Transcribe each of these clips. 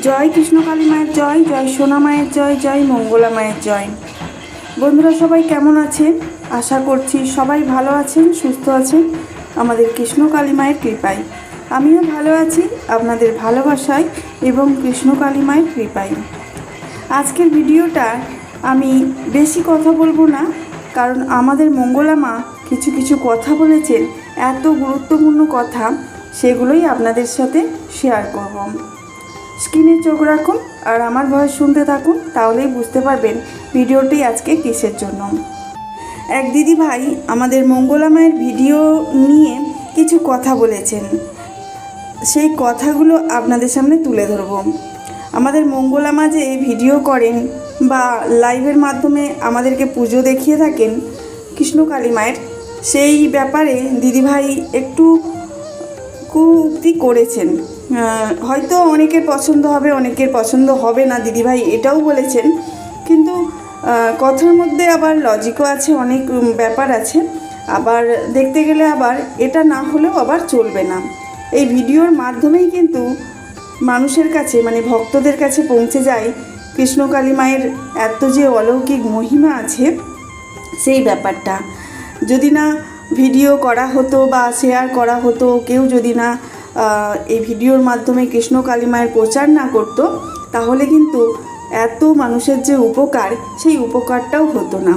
জয় কৃষ্ণকালী মায়ের জয়, জয় সোনা মায়ের জয়, জয় মঙ্গলা মায়ের জয়। বন্ধুরা সবাই কেমন আছেন? আশা করছি সবাই ভালো আছেন, সুস্থ আছেন আমাদের কৃষ্ণকালী মায়ের কৃপায়। আমিও ভালো আছি আপনাদের ভালোবাসায় এবং কৃষ্ণকালী মায়ের কৃপায়। আজকের ভিডিওটা আমি বেশি কথা বলবো না, কারণ আমাদের মঙ্গলা মা কিছু কিছু কথা বলেছেন, এত গুরুত্বপূর্ণ কথা, সেগুলোই আপনাদের সাথে শেয়ার করব। স্ক্রিনে চোখ রাখুন আর আমার ভয়েস শুনতে থাকুন, তাহলেই বুঝতে পারবেন ভিডিওটি আজকে কিসের জন্য। এক দিদি ভাই আমাদের মঙ্গলা মায়ের ভিডিও নিয়ে কিছু কথা বলেছেন, সেই কথাগুলো আপনাদের সামনে তুলে ধরব। আমাদের মঙ্গলা মা যে ভিডিও করেন বা লাইভের মাধ্যমে আমাদেরকে পুজো দেখিয়ে থাকেন কৃষ্ণকালী মায়ের, সেই ব্যাপারে দিদিভাই একটু কুউক্তি করেছেন। হয়তো অনেকের পছন্দ হবে, অনেকের পছন্দ হবে না, দিদিভাই এটাও বলেছেন। কিন্তু কথার মধ্যে আবার লজিকও আছে, অনেক ব্যাপার আছে। আবার দেখতে গেলে আবার এটা না হলেও আবার চলবে না। এই ভিডিওর মাধ্যমেই কিন্তু মানুষের কাছে, মানে ভক্তদের কাছে পৌঁছে যায় কৃষ্ণকালী মায়ের এত যে অলৌকিক মহিমা আছে সেই ব্যাপারটা। যদি না ভিডিও করা হতো বা শেয়ার করা হতো, কেউ যদি না এই ভিডিওর মাধ্যমে কৃষ্ণকালী মায়ের প্রচার না করত, তাহলে কিন্তু এত মানুষের যে উপকার, সেই উপকারটাও হতো না।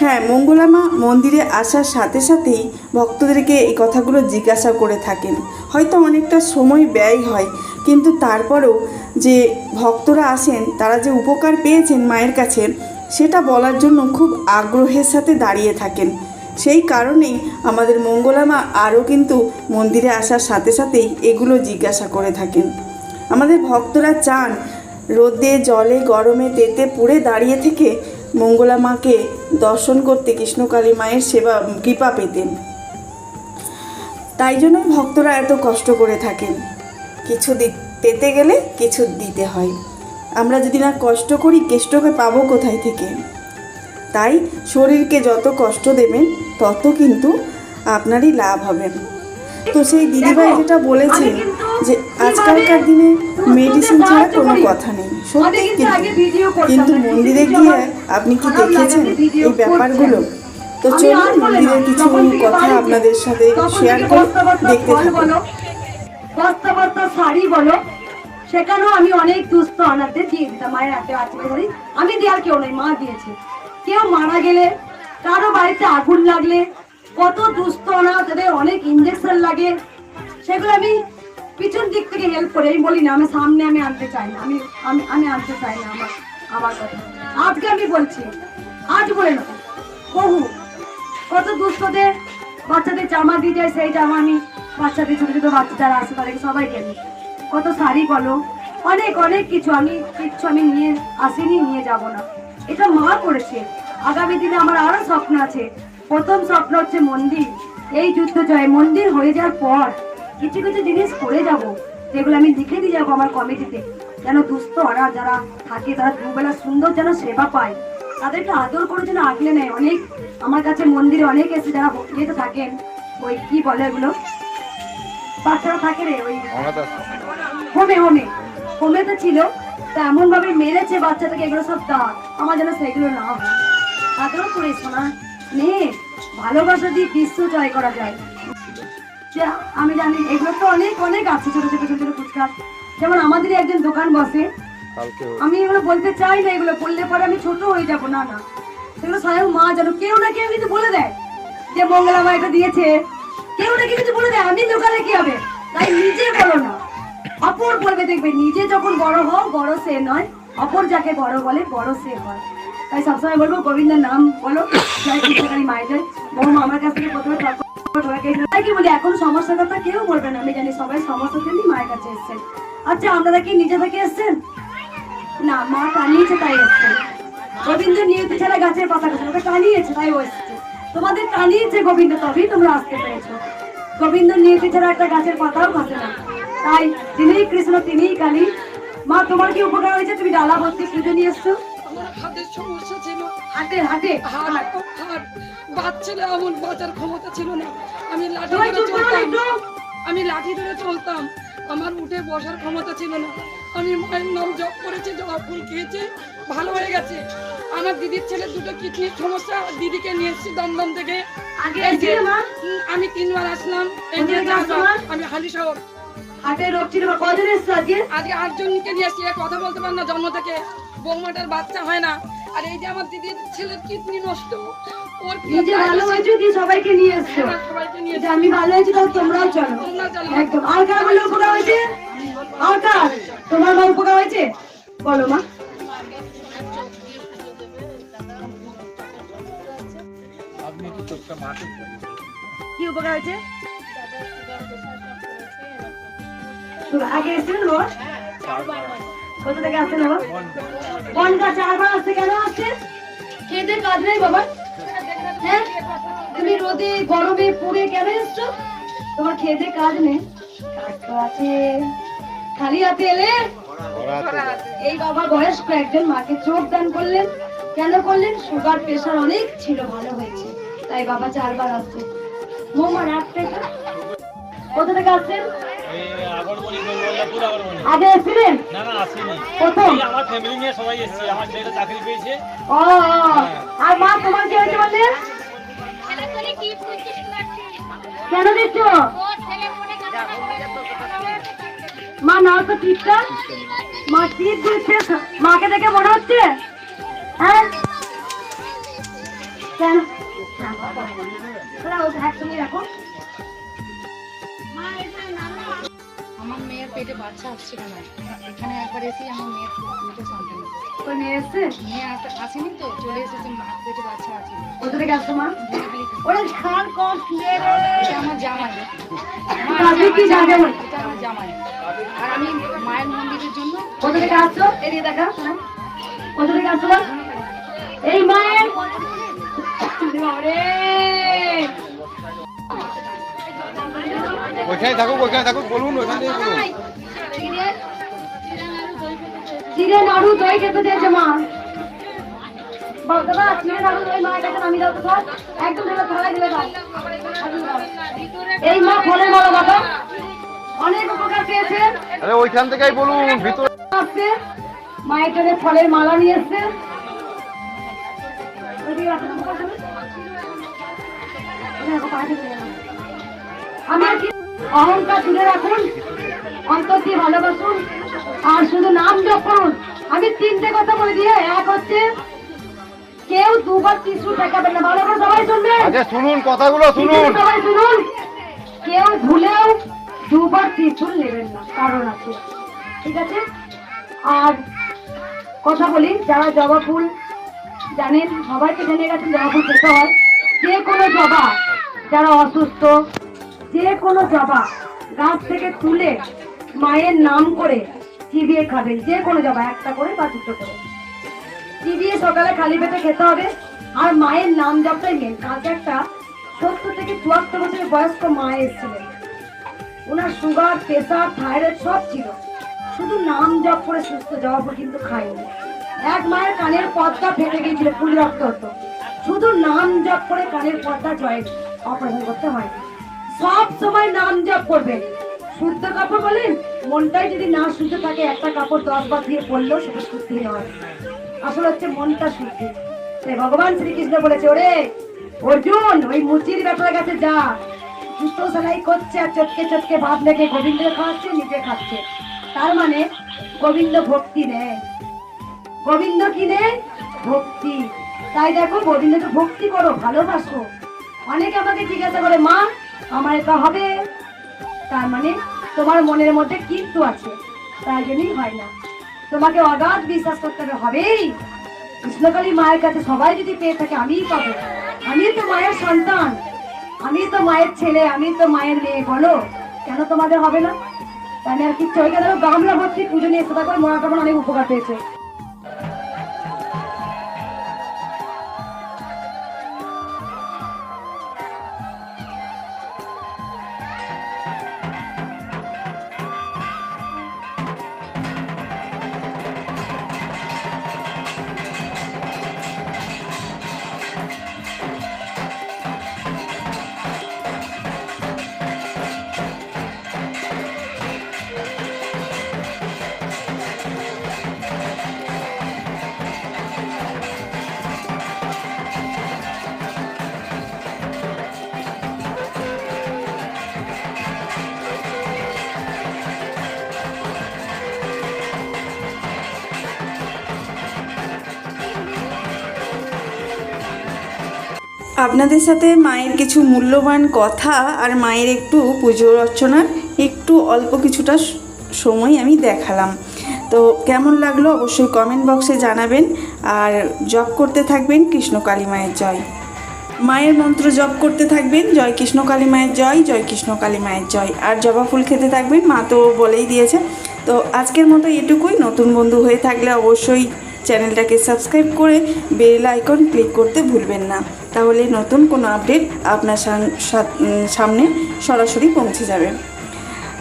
হ্যাঁ, মঙ্গলা মা মন্দিরে আসার সাথে সাথেই ভক্তদেরকে এই কথাগুলো জিজ্ঞাসা করে থাকেন। হয়তো অনেকটা সময় ব্যয় হয়, কিন্তু তারপরেও যে ভক্তরা আসেন, তারা যে উপকার পেয়েছেন মায়ের কাছে, সেটা বলার জন্য খুব আগ্রহের সাথে দাঁড়িয়ে থাকেন। সেই কারণেই আমাদের মঙ্গলা মা আরও কিন্তু মন্দিরে আসার সাথে সাথেই এগুলো জিজ্ঞাসা করে থাকেন। আমাদের ভক্তরা চান রোদে জলে গরমে তেতে পুড়ে দাঁড়িয়ে থেকে মঙ্গলা মাকে দর্শন করতে, কৃষ্ণকালী মায়ের সেবা কৃপা পেতেন। তাই জন্যই ভক্তরা এত কষ্ট করে থাকেন। কিছু পেতে গেলে কিছু দিতে হয়। আমরা যদি না কষ্ট করি, কেষ্টকে পাবো কোথায় থেকে? তাই শরীরকে যত কষ্ট দেবেন তত কিন্তু আপনারই লাভ হবে। তো সেই দিদিভাই যেটা বলেছেন যে আজকালকার দিনে মেডিসিন ছাড়া কোনো কথা নেই, সত্যি। কিন্তু মন্দিরে গিয়ে আপনি কি দেখেছেন এই ব্যাপারগুলো? তো চলুন মন্দিরের কিছু কথা আপনাদের সাথে শেয়ার করে দেখতে থাকুন। বস্তা বস্তা শাড়ি বলো, সেখানেও আমি অনেক দুস্থ অনাথদের দিয়ে দিতাম। মায়ের হাতে আছে, আমি দেওয়ার কেউ নেই, মা দিয়েছে। কেউ মারা গেলে, কারো বাড়িতে আগুন লাগলে, কত দুস্থ অনাথদের অনেক ইঞ্জেকশন লাগে, সেগুলো আমি পিছন দিক থেকে হেল্প করে। আমি বলি না আমি সামনে আমি আনতে চাই না, আমি আনতে চাই না আমার কথা। আজকে আমি বলছি, আজ বলে না, বহু কত দুস্থদের বাচ্চাদের জামা দিয়ে যায়, সেই জামা আমি বাচ্চাদের, ছোট ছোট বাচ্চা যারা আছে তাদেরকে সবাইকে নিই। কত শাড়ি বলো, অনেক অনেক কিছু আমি নিয়ে আসিনি, নিয়ে যাব না। এটা মা করেছে। আগামী দিনে আমার আরো স্বপ্ন আছে। প্রথম স্বপ্ন হচ্ছে মন্দির, এই যুদ্ধ জয় মন্দির হয়ে যাওয়ার পর কিছু কিছু জিনিস করে যাব, যেগুলো আমি লিখে দিয়ে যাবো আমার কমিটিতে, যেন দুস্থ ওরা যারা থাকে তারা দুবেলা সুন্দর যেন সেবা পায়, তাদেরকে আদর করে যেন আগলে নেয়। অনেক আমার কাছে মন্দিরে অনেক এসে যারা ইয়েতে থাকেন, ওই কি বলে এগুলো, বাচ্চারা থাকে রে, ওই হোমেতে ছিল, তা এমন ভাবে মেরেছে বাচ্চাটাকে, এগুলো সব দাঁত, আমার যেন সেগুলো না হয়। তাদেরও করে শোনা মেয়ে, ভালোবাসা দিয়ে বিশ্ব জয় করা যায়। আমি জানি এগুলো তো অনেক অনেক আছে, ছোট ছোট ছোট ছোট ফুচকা। যেমন আমাদের একজন দোকান বসে, আমি এগুলো বলতে চাই না, এগুলো বললে পরে আমি ছোট হয়ে যাবো। না না, সেগুলো স্বয়ং মা যেন কেউ না কেউ কিছু বলে দেয় যে মঙ্গলা মা এটা দিয়েছে, কেউ না কেউ কিছু বলে দেয়। আমি দোকানে কি হবে, তাই নিজে বলো না, অপর বলবে। দেখবে নিজে যখন বড় হও, বড় সে নয়, অপর যাকে বড় বলে বড় সে হয়। তাই সবসময় বলবো গোবিন্দের নাম বলো, জয় কৃষ্ণকালী মায়ের জয়। বৌমা আমার কাছ থেকে প্রথমে কি বলি, এখন সমস্যার কথা কেউ বলবে না। আমি জানি সবাই সমস্যা জন্যই মায়ের কাছে এসছেন। আচ্ছা, আপনারা কি নিজে থেকে এসছেন না? মা টানিয়েছে তাই এসছেন। গোবিন্দ নিয়তি ছাড়া গাছের পাতা গাছে, ওকে টানিয়েছে তাই ও এসছে। তোমাদের টানিয়েছে গোবিন্দ, তবেই তোমরা আসতে পেরেছো। গোবিন্দ নিয়তি ছাড়া একটা গাছের পাতাও ঘাসে না। তাই তিনিই কৃষ্ণ, তিনিই কালী। মা, তোমার কি উপকার হয়েছে? তুমি ডালা ভর্তি পুজো নিয়ে এসছো। হাতের সমস্যা ছিল, হাতে বাচ্চারা এমন বাঁচার ক্ষমতা ছিল না। আমি লাঠি ধরে চলতাম, আমার উঠে বসার ক্ষমতা ছিল না। আমি মায়ের নাম জপ করেছি, জবা ফুল খেয়েছি, ভালো হয়ে গেছে। আমার দিদির ছেলে দুটো কিডনির সমস্যা, দিদিকে নিয়ে এসেছি দমদম থেকে। আগে এই যে, এসেছিলে মা? আমি 3 বার আসলাম। এই যে কোথায় গেছো মা? আমি হালি শহর। হাটের রোগ ছিল, কজন এসছো আজকে? আজকে 8 জনকে নিয়ে এসেছি। কথা বলতে পারে না জন্ম থেকে, বৌমাটার বাচ্চা হয় না। আর এই যে আমার দিদির ছেলের কিডনি নষ্ট, ওর নিজে ভালো হয়েছে দিয়ে সবাইকে নিয়ে এসছো। সবাইকে নিয়ে যে আমি ভালো হয়েছি তাহলে তোমরাও চলো। তোমরা চলো। একদম। আর কার বলে উপকার হয়েছে? আর কার? তোমার মা উপকার হয়েছে? বলো মা। কি উপকার হয়েছে? আগে এসেছিলেন বাবা? কোথা থেকে আসছেন বাবা? বনগা 4 বার আসছে, কেন আসছে? খেতে কাজ নেই বাবা? হ্যাঁ, তুমি রোদে গরমে পুড়ে কেন এসছো? তোমার খেতে কাজ নেই? কাজ তো আছে। খালি হাতে এলে? এই বাবা বয়স্ক একজন মাকে চোখ দান করলেন। কেন করলেন? সুগার প্রেশার অনেক ছিল, ভালো হয়েছে, তাই বাবা 4 বার আসছে। মোমা রাত থেকে কোথা থেকে আসছেন? আগে এসেছিলেন? না না আসিনি। প্রথম? এই আমার ফ্যামিলি নিয়ে সবাই এসেছি, আমার ছেলেটা চাকরি পেয়েছে। ও, আর মা তোমার কি হয়েছে বললেন? কেন দিচ্ছ মা? নাও তো টিপটা। মা টিপ দিচ্ছে, মাকে দেখে মনে হচ্ছে? হ্যাঁ, কেন? একসঙ্গে রাখো। আমার মেয়ের পেটে বাচ্চা আসছিল না, এখানে একবার এসে আমার মেয়ের পেটে সন্তান হয়েছে। ওই মেয়ে এসছে? মেয়ে আসেনি তো, চলে এসেছে, মার পেটে বাচ্চা আছে। কোথা থেকে আসছো মা? ওরে ছাড় কর, শুয়ে রে। এটা আমার জামাই, আপনি কি জানেন? এটা আমার জামাই। আর আমি মায়ের মন্দিরের জন্য কোথা থেকে আসছো? এদিকে দেখা। কোথা থেকে আসছো মা? এই মায়ের ওরে, ওইখানে থাকুক বলুন, ওইখান থেকে বলুন। চিড়ে নাড়ু দই খেতে দিয়েছে মা। দাদা চিড়ে নাড়ু দই মায়ের কাছে নামিয়ে দাও তো সব। একদম ধরে থালায় দিলে দাও। এই মা ফলের মালা বাবা অনেক উপকার পেয়েছে। আরে ওইখান থেকেই বলুন, ভিতরে আসছে মায়ের জন্য ফলের মালা নিয়ে এসছে। ওইদিকে রাখো তো, উপকার দেবে। দেখো, পা টিপে দিলাম। আমার কি অহংকার তুলে রাখুন, অন্তর দিয়ে ভালোবাসুন, আর শুধু নাম জপ করুন। আমি 3টে কথা বলে দিয়ে, এক হচ্ছে কেউ 2 বার ত্রিশূল ঠেকাবেন না। ভালো করে সবাই শুনবেন, আগে শুনুন, কথাগুলো শুনুন। সবাই শুনুন। কেউ ভুলেও 2 বার ত্রিশূল নেবেন না, কারণ আছে, ঠিক আছে? আর কথা বলি, যারা জবা ফুল জানেন, সবাই তো জেনে গেছেন জবা ফুল খেতে হয়। যে কোনো জবা, যারা অসুস্থ, যে কোনো জবা গাছ থেকে তুলে মায়ের নাম করে চিবিয়ে খাবেন। যে কোনো জবা একটা করে বা 2টো করে চিবিয়ে সকালে খালি পেটে খেতে হবে। আর মায়ের নাম জপটাই মেন। কালকে একটা 70 থেকে 74 বছরের বয়স্ক মা এসেছিলেন। ওনার সুগার, প্রেসার, থাইরয়েড সব ছিল, শুধু নাম জপ করে সুস্থ। জবা ফুল কিন্তু খায়নি। এক মায়ের কানের পর্দা ফেটে গিয়েছিল, ফুল রক্ত হতো, শুধু নাম জপ করে কানের পর্দা জয়েন্ট অপারেশন করতে হয়নি। সব সময় নাম জপ করবেন। শুদ্ধ কাপড় বলেন, মনটাই যদি না শুদ্ধ থাকে, একটা কাপড় 10 বার দিয়ে পরলেও সেটা শুদ্ধি নয়। আসলে হচ্ছে মনটা শুদ্ধি। তাই ভগবান শ্রীকৃষ্ণ বলেছে, ওরে অর্জুন, ওই মুচির ব্যাপারে কাছে যা, জুতো সেলাই করছে আর চটকে চটকে ভাত লেগে গোবিন্দকে খাওয়াচ্ছে, নিজে খাচ্ছে। তার মানে গোবিন্দ ভক্তি নেয়। গোবিন্দ কি নেয়? ভক্তি। তাই দেখো, গোবিন্দকে ভক্তি করো, ভালোবাসো। অনেকে আমাকে জিজ্ঞাসা করে, মা আমার এটা হবে? তার মানে তোমার মনের মধ্যে কিন্তু আছে, তাই জন্যই হয় না। তোমাকে অগাধ বিশ্বাস করতে হবে, হবেই। কৃষ্ণকালী মায়ের কাছে সবাই যদি পেয়ে থাকে, আমিই পাবো। আমি তো মায়ের সন্তান, আমি তো মায়ের ছেলে, আমি তো মায়ের মেয়ে। বলো কেন তোমাদের হবে না? তাই আর কিচ্ছু হয়ে গেল। গামলা ভর্তি পুজো নিয়ে এসে থাকো, মা কেমন অনেক উপকার পেয়েছে। আপনাদের সাথে মায়ের কিছু মূল্যবান কথা আর মায়ের একটু পুজো অর্চনার একটু অল্প কিছুটা সময় আমি দেখালাম। তো কেমন লাগলো অবশ্যই কমেন্ট বক্সে জানাবেন। আর জপ করতে থাকবেন কৃষ্ণ কালী মায়ের জয়, মায়ের মন্ত্র জপ করতে থাকবেন জয় কৃষ্ণ কালী মায়ের জয়, জয় কৃষ্ণ কালী মায়ের জয়। আর জবা ফুল খেতে থাকবেন, মা তো বলেই দিয়েছে। তো আজকের মতো এটুকুই। নতুন বন্ধু হয়ে থাকলে অবশ্যই চ্যানেলটাকে সাবস্ক্রাইব করে বেল আইকন ক্লিক করতে ভুলবেন না, তাহলে নতুন কোনো আপডেট আপনার সামনে সরাসরি পৌঁছে যাবে।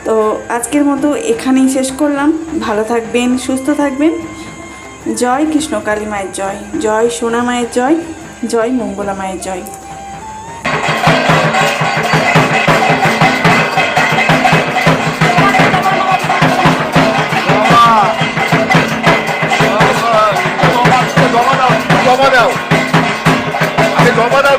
তো আজকের মতো এখানেই শেষ করলাম। ভালো থাকবেন, সুস্থ থাকবেন। জয় কৃষ্ণ কালী মায়ের জয়, জয় সোনা মায়ের জয়, জয় মঙ্গলা মায়ের জয়। জমা দাও, জমা দাও, জমা দাও।